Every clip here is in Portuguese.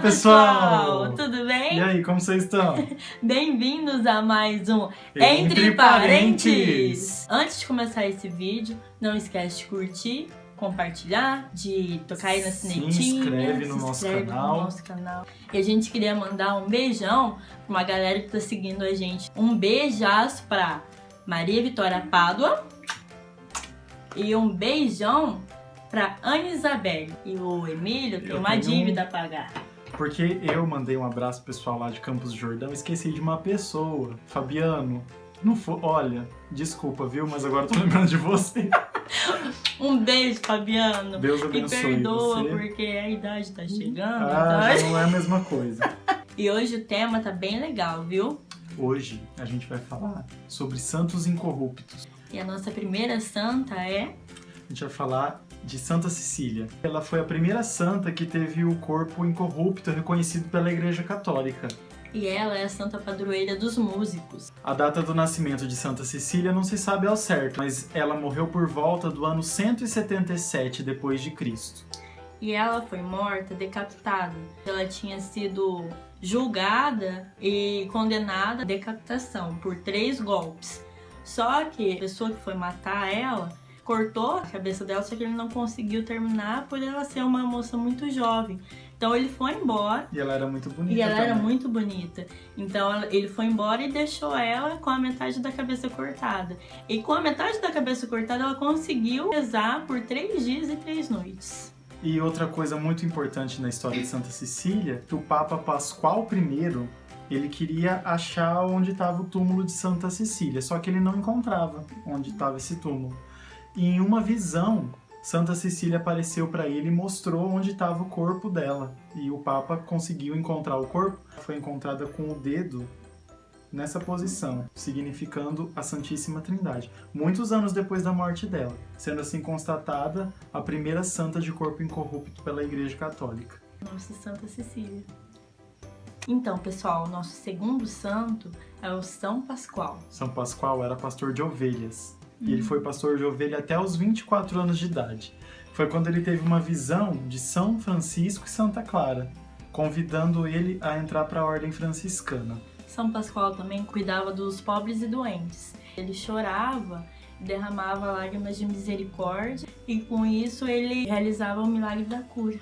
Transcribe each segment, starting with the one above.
pessoal! Tudo bem? E aí, como vocês estão? Bem-vindos a mais um Entre Parentes! Antes de começar esse vídeo, não esquece de curtir, compartilhar, de tocar aí na sinetinha. Se inscreve no nosso canal. E a gente queria mandar um beijão pra uma galera que tá seguindo a gente. Um beijaço pra Maria Vitória Pádua e um beijão pra Ana Isabelle. E o Emílio tem uma dívida a pagar. Porque eu mandei um abraço pessoal lá de Campos do Jordão, esqueci de uma pessoa. Fabiano, não foi. Olha, desculpa, viu? Mas agora eu tô lembrando de você. Um beijo, Fabiano. Deus abençoe. E perdoa, você. porque a idade tá chegando. Já não é a mesma coisa. E hoje o tema tá bem legal, viu? Hoje a gente vai falar sobre santos incorruptos. E a nossa primeira santa é... A gente vai falar de Santa Cecília. Ela foi a primeira santa que teve o corpo incorrupto reconhecido pela Igreja Católica. E ela é a santa padroeira dos músicos. A data do nascimento de Santa Cecília não se sabe ao certo, mas ela morreu por volta do ano 177 depois de Cristo. E ela foi morta decapitada. Ela tinha sido julgada e condenada à decapitação por 3 golpes. Só que a pessoa que foi matar ela cortou a cabeça dela, só que ele não conseguiu terminar por ela ser uma moça muito jovem. Então ele foi embora. E ela era muito bonita. E ela também. era muito bonita. Então ele foi embora e deixou ela com a metade da cabeça cortada. E com a metade da cabeça cortada, ela conseguiu rezar por 3 dias e 3 noites. E outra coisa muito importante na história de Santa Cecília, que o Papa Pascoal I, ele queria achar onde estava o túmulo de Santa Cecília, só que ele não encontrava onde estava esse túmulo. E em uma visão, Santa Cecília apareceu para ele e mostrou onde estava o corpo dela. E o Papa conseguiu encontrar o corpo. Foi encontrada com o dedo nessa posição, significando a Santíssima Trindade. Muitos anos depois da morte dela, sendo assim constatada a primeira santa de corpo incorrupto pela Igreja Católica. Nossa Santa Cecília. Então, pessoal, o nosso segundo santo é o São Pascoal. São Pascoal era pastor de ovelhas. E ele foi pastor de ovelha até os 24 anos de idade. Foi quando ele teve uma visão de São Francisco e Santa Clara, convidando ele a entrar para a ordem franciscana. São Pascoal também cuidava dos pobres e doentes. Ele chorava e derramava lágrimas de misericórdia, e com isso ele realizava o milagre da cura.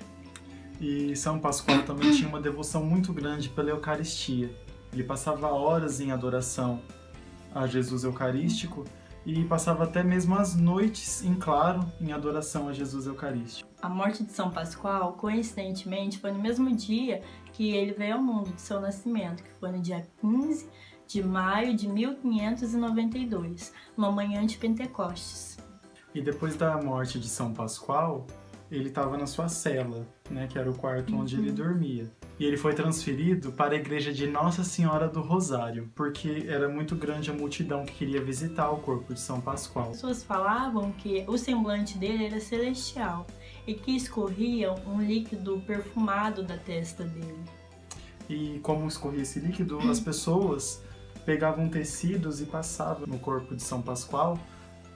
E São Pascoal também tinha uma devoção muito grande pela Eucaristia. Ele passava horas em adoração a Jesus Eucarístico, e passava até mesmo as noites em claro em adoração a Jesus Eucarístico. A morte de São Pascoal, coincidentemente, foi no mesmo dia que ele veio ao mundo, de seu nascimento, que foi no dia 15 de maio de 1592, numa manhã de Pentecostes. E depois da morte de São Pascoal, ele estava na sua cela, né, que era o quarto onde ele dormia. E ele foi transferido para a igreja de Nossa Senhora do Rosário, porque era muito grande a multidão que queria visitar o corpo de São Pascoal. As pessoas falavam que o semblante dele era celestial e que escorria um líquido perfumado da testa dele. E como escorria esse líquido, as pessoas pegavam tecidos e passavam no corpo de São Pascoal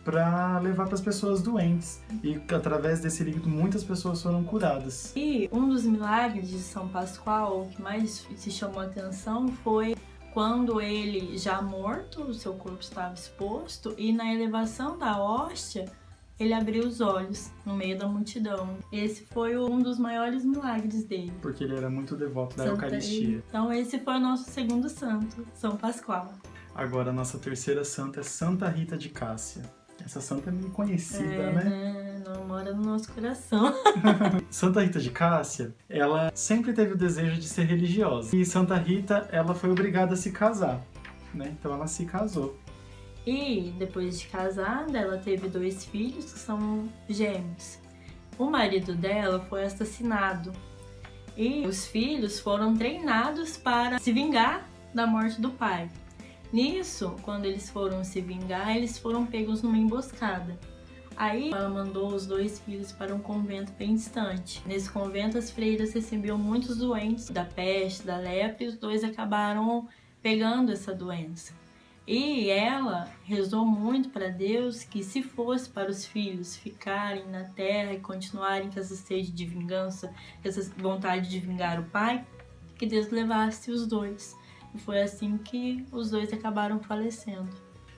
para levar para as pessoas doentes. E através desse líquido muitas pessoas foram curadas. E um dos milagres de São Pascoal, o que mais se chamou a atenção, foi quando ele, já morto, o seu corpo estava exposto, e na elevação da hóstia, ele abriu os olhos no meio da multidão. Esse foi um dos maiores milagres dele. Porque ele era muito devoto da Eucaristia. Então esse foi o nosso segundo santo, São Pascoal. Agora a nossa terceira santa é Santa Rita de Cássia. Essa santa é meio conhecida, né? Não mora no nosso coração. Santa Rita de Cássia, ela sempre teve o desejo de ser religiosa. E Santa Rita, ela foi obrigada a se casar, né? Então ela se casou. E depois de casada, ela teve 2 filhos que são gêmeos. O marido dela foi assassinado. E os filhos foram treinados para se vingar da morte do pai. Nisso, quando eles foram se vingar, eles foram pegos numa emboscada. Aí ela mandou os 2 filhos para um convento bem distante. Nesse convento, as freiras recebiam muitos doentes da peste, da lepra, e os 2 acabaram pegando essa doença. E ela rezou muito para Deus que, se fosse para os filhos ficarem na terra e continuarem com essa sede de vingança, essa vontade de vingar o pai, que Deus levasse os dois. E foi assim que os dois acabaram falecendo.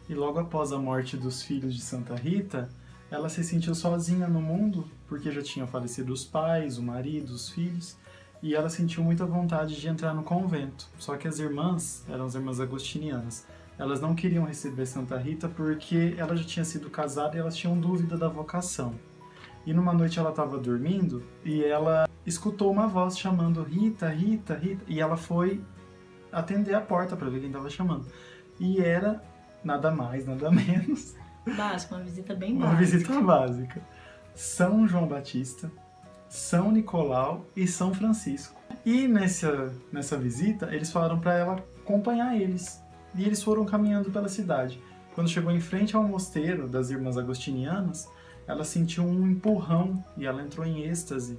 E logo após a morte dos filhos de Santa Rita, ela se sentiu sozinha no mundo, porque já tinham falecido os pais, o marido, os filhos, e ela sentiu muita vontade de entrar no convento. Só que as irmãs, eram as irmãs agostinianas, elas não queriam receber Santa Rita porque ela já tinha sido casada e elas tinham dúvida da vocação. E numa noite ela estava dormindo e ela escutou uma voz chamando Rita, Rita, Rita, e ela foi atender a porta para ver quem estava chamando. E era nada mais, nada menos. Básico, uma visita bem Uma básica. visita básica. São João Batista, São Nicolau e São Francisco. E nessa visita, eles falaram para ela acompanhar eles. E eles foram caminhando pela cidade. Quando chegou em frente ao mosteiro das Irmãs Agostinianas, ela sentiu um empurrão e ela entrou em êxtase.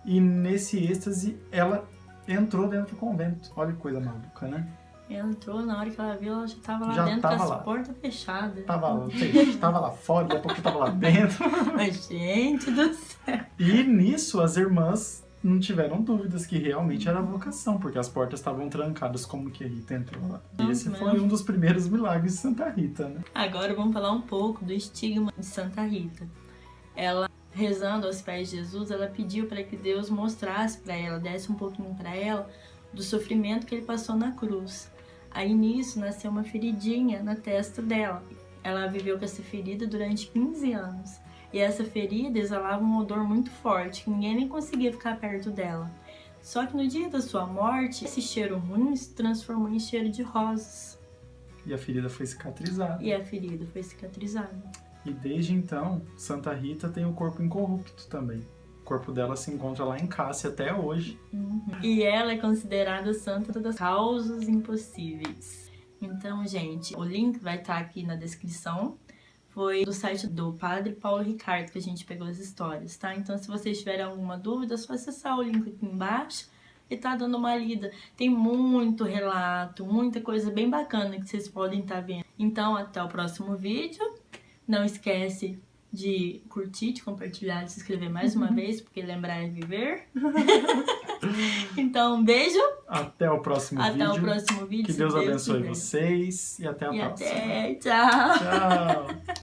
E nesse êxtase, ela entrou dentro do convento. Olha que coisa maluca, né? Entrou, na hora que ela viu, ela já tava lá Já dentro tava com as lá. portas fechadas. Tava lá fora, daqui a pouco tava lá dentro. Mas, gente do céu. E nisso as irmãs não tiveram dúvidas que realmente era a vocação, porque as portas estavam trancadas como que a Rita entrou lá. E esse foi um dos primeiros milagres de Santa Rita, né? Agora vamos falar um pouco do estigma de Santa Rita. Ela, rezando aos pés de Jesus, ela pediu para que Deus mostrasse para ela, desse um pouquinho para ela do sofrimento que ele passou na cruz. Aí nisso nasceu uma feridinha na testa dela. Ela viveu com essa ferida durante 15 anos. E essa ferida exalava um odor muito forte, que ninguém nem conseguia ficar perto dela. Só que no dia da sua morte, esse cheiro ruim se transformou em cheiro de rosas. E a ferida foi cicatrizada. E a ferida foi cicatrizada. E desde então, Santa Rita tem o corpo incorrupto também. O corpo dela se encontra lá em Cássia até hoje. E ela é considerada santa das causas impossíveis. Então, gente, o link vai estar aqui na descrição. Foi do site do Padre Paulo Ricardo que a gente pegou as histórias, tá? Então, se vocês tiverem alguma dúvida, é só acessar o link aqui embaixo e tá dando uma lida. Tem muito relato, muita coisa bem bacana que vocês podem estar vendo. Então, até o próximo vídeo. Não esquece de curtir, de compartilhar, de se inscrever mais uma vez, porque lembrar é viver. Então, um beijo. Até o próximo vídeo. Até o próximo vídeo. Que Deus abençoe vocês e até a próxima. Até, tchau. Tchau.